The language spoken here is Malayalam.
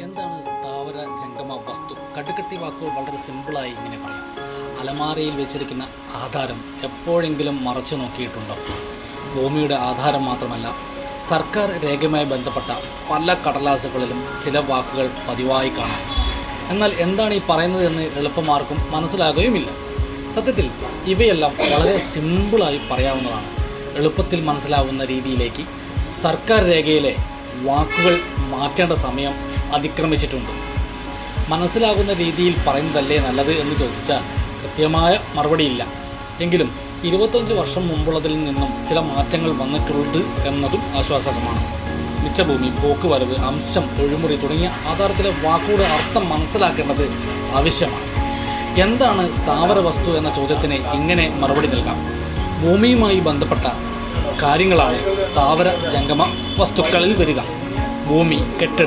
എന്താണ് സ്ഥാവര ജംഗമ വസ്തു? കടുകട്ടി വാക്കുകൾ വളരെ സിമ്പിളായി ഇങ്ങനെ പറയാം. അലമാരയിൽ വെച്ചിരിക്കുന്ന ആധാരം എപ്പോഴെങ്കിലും മറച്ചു നോക്കിയിട്ടുണ്ടോ? ഭൂമിയുടെ ആധാരം മാത്രമല്ല, സർക്കാർ രേഖയുമായി ബന്ധപ്പെട്ട പല കടലാസുകളിലും ചില വാക്കുകൾ പതിവായി കാണാം. എന്നാൽ എന്താണ് ഈ പറയുന്നത് എന്ന് എളുപ്പമാർക്കും മനസ്സിലാകുകയുമില്ല. സത്യത്തിൽ ഇവയെല്ലാം വളരെ സിമ്പിളായി പറയാവുന്നതാണ്. എളുപ്പത്തിൽ മനസ്സിലാവുന്ന രീതിയിലേക്ക് സർക്കാർ രേഖയിലെ വാക്കുകൾ മാറ്റേണ്ട സമയം അതിക്രമിച്ചിട്ടുണ്ട്. മനസ്സിലാകുന്ന രീതിയിൽ പറയുന്നതല്ലേ നല്ലത് എന്ന് ചോദിച്ചാൽ കൃത്യമായ മറുപടിയില്ല. എങ്കിലും 25 വർഷം മുമ്പുള്ളതിൽ നിന്നും ചില മാറ്റങ്ങൾ വന്നിട്ടുണ്ട് എന്നതും ആശ്വാസമാണ്. മിച്ചഭൂമി, പോക്കുവരവ്, അംശം, തൊഴിമുറി തുടങ്ങിയ ആധാരത്തിലെ വാക്കുകളുടെ അർത്ഥം മനസ്സിലാക്കേണ്ടത് ആവശ്യമാണ്. എന്താണ് സ്ഥാവര വസ്തു എന്ന ചോദ്യത്തിന് ഇങ്ങനെ മറുപടി നൽകാം. ഭൂമിയുമായി ബന്ധപ്പെട്ട കാര്യങ്ങളാണ് സ്ഥാവര ജംഗമ വസ്തുക്കളിൽ വരിക. ഭൂമി, കെട്ടിടം,